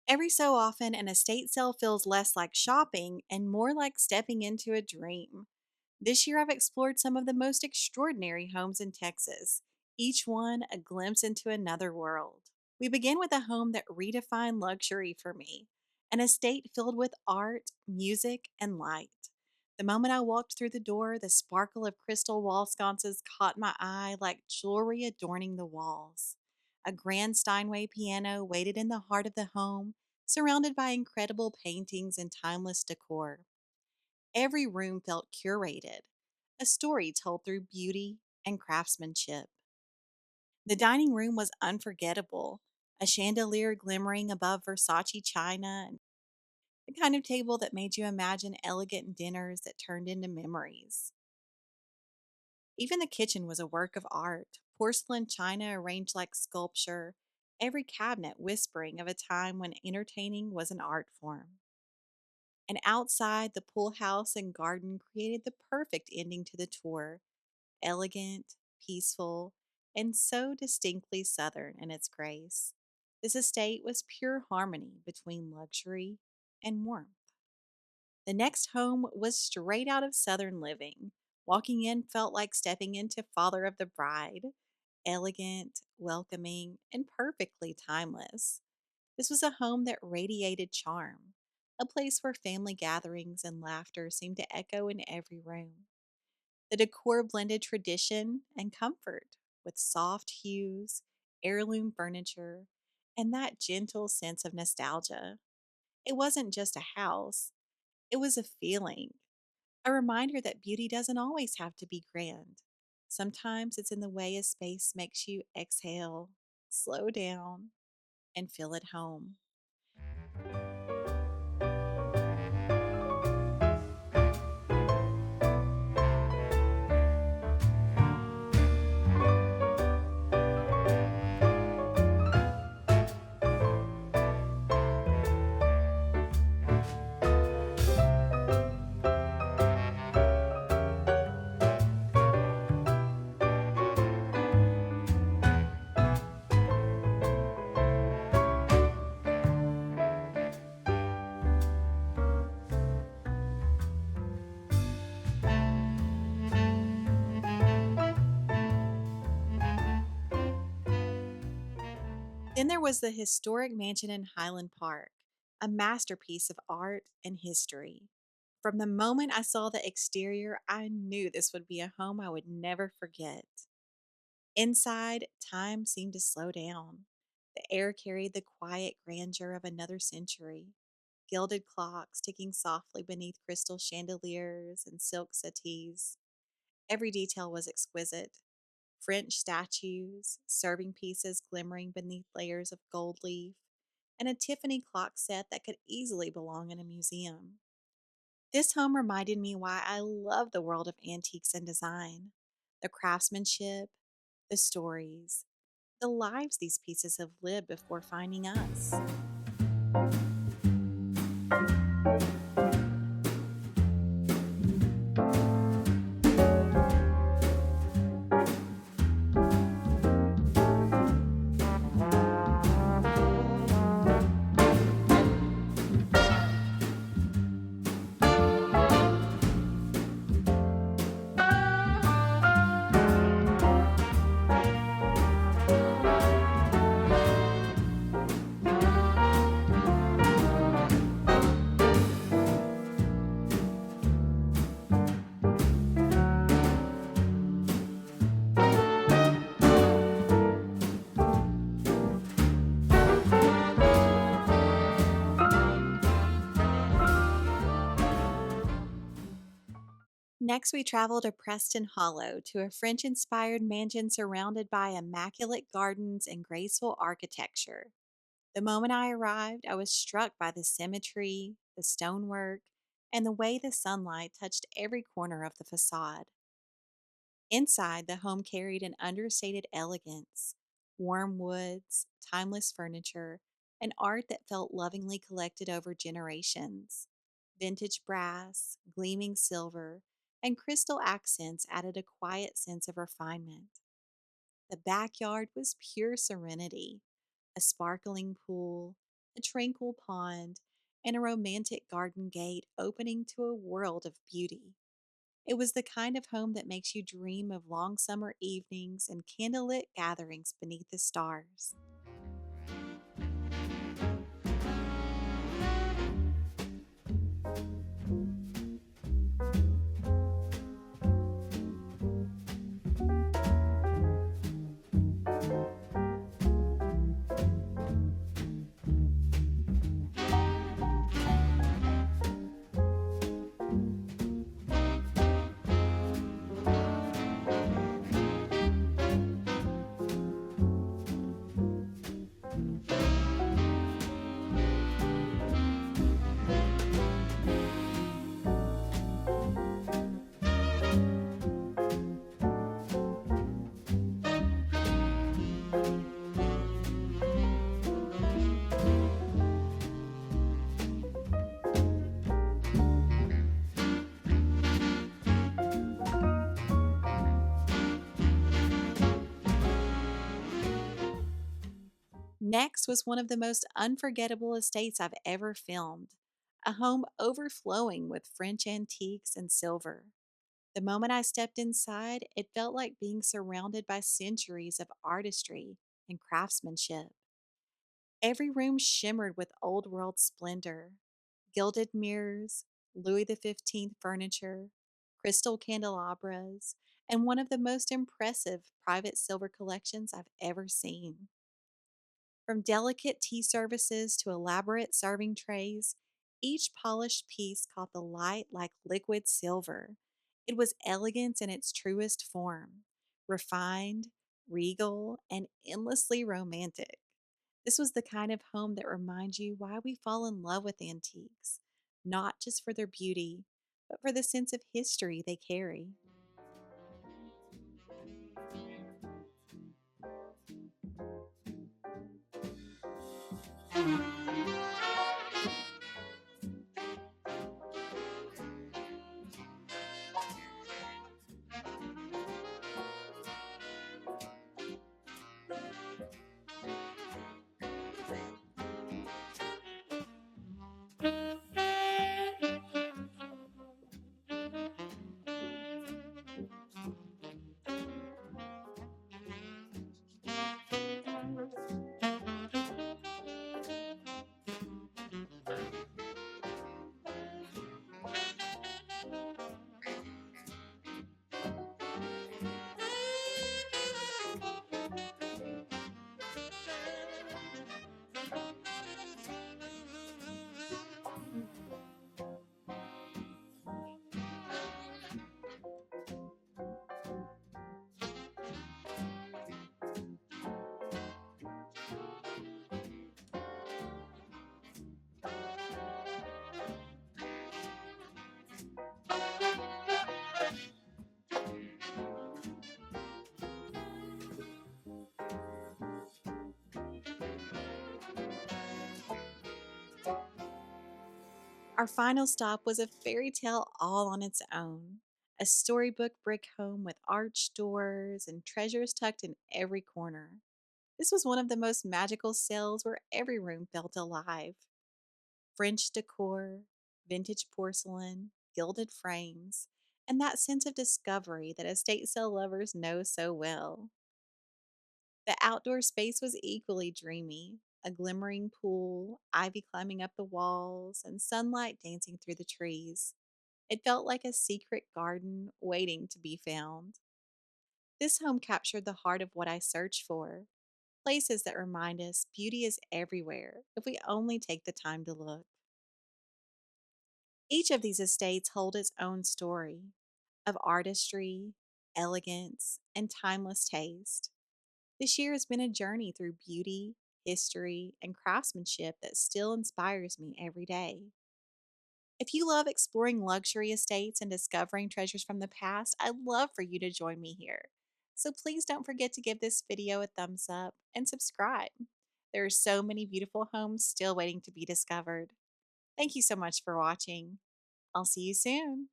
Every so often, an estate sale feels less like shopping and more like stepping into a dream. This year, I've explored some of the most extraordinary homes in Texas, each one a glimpse into another world. We begin with a home that redefined luxury for me, an estate filled with art, music, and light. The moment I walked through the door, the sparkle of crystal wall sconces caught my eye like jewelry adorning the walls. A grand Steinway piano waited in the heart of the home, surrounded by incredible paintings and timeless decor. Every room felt curated, a story told through beauty and craftsmanship. The dining room was unforgettable, a chandelier glimmering above Versace china, and the kind of table that made you imagine elegant dinners that turned into memories. Even the kitchen was a work of art, porcelain china arranged like sculpture, every cabinet whispering of a time when entertaining was an art form. And outside, the pool house and garden created the perfect ending to the tour, elegant, peaceful, and so distinctly Southern in its grace. This estate was pure harmony between luxury and warmth. The next home was straight out of Southern living. Walking in felt like stepping into Father of the Bride, elegant, welcoming, and perfectly timeless. This was a home that radiated charm, a place where family gatherings and laughter seemed to echo in every room. The decor blended tradition and comfort with soft hues, heirloom furniture, and that gentle sense of nostalgia. It wasn't just a house, it was a feeling, a reminder that beauty doesn't always have to be grand. Sometimes it's in the way a space makes you exhale, slow down, and feel at home. Then there was the historic mansion in Highland Park, a masterpiece of art and history. From the moment I saw the exterior, I knew this would be a home I would never forget. Inside, time seemed to slow down. The air carried the quiet grandeur of another century. Gilded clocks ticking softly beneath crystal chandeliers and silk settees. Every detail was exquisite. French statues, serving pieces glimmering beneath layers of gold leaf, and a Tiffany clock set that could easily belong in a museum. This home reminded me why I love the world of antiques and design, the craftsmanship, the stories, the lives these pieces have lived before finding us. Next, we travel to Preston Hollow to a French inspired mansion surrounded by immaculate gardens and graceful architecture. The moment I arrived, I was struck by the symmetry, the stonework, and the way the sunlight touched every corner of the facade. Inside, the home carried an understated elegance, warm woods, timeless furniture, and art that felt lovingly collected over generations. Vintage brass, gleaming silver, and crystal accents added a quiet sense of refinement. The backyard was pure serenity, a sparkling pool, a tranquil pond, and a romantic garden gate opening to a world of beauty. It was the kind of home that makes you dream of long summer evenings and candlelit gatherings beneath the stars. Next was one of the most unforgettable estates I've ever filmed, a home overflowing with French antiques and silver. The moment I stepped inside, it felt like being surrounded by centuries of artistry and craftsmanship. Every room shimmered with old world splendor: gilded mirrors, Louis XV furniture, crystal candelabras, and one of the most impressive private silver collections I've ever seen. From delicate tea services to elaborate serving trays, each polished piece caught the light like liquid silver. It was elegance in its truest form, refined, regal, and endlessly romantic. This was the kind of home that reminds you why we fall in love with antiques, not just for their beauty, but for the sense of history they carry. Our final stop was a fairy tale all on its own, a storybook brick home with arched doors and treasures tucked in every corner. This was one of the most magical sales where every room felt alive. French decor, vintage porcelain, gilded frames, and that sense of discovery that estate sale lovers know so well. The outdoor space was equally dreamy: a glimmering pool, ivy climbing up the walls, and sunlight dancing through the trees. It felt like a secret garden waiting to be found. This home captured the heart of what I search for: places that remind us beauty is everywhere if we only take the time to look. Each of these estates hold its own story of artistry, elegance, and timeless taste. This year has been a journey through beauty, history, and craftsmanship that still inspires me every day. If you love exploring luxury estates and discovering treasures from the past, I'd love for you to join me here. So please don't forget to give this video a thumbs up and subscribe. There are so many beautiful homes still waiting to be discovered. Thank you so much for watching. I'll see you soon.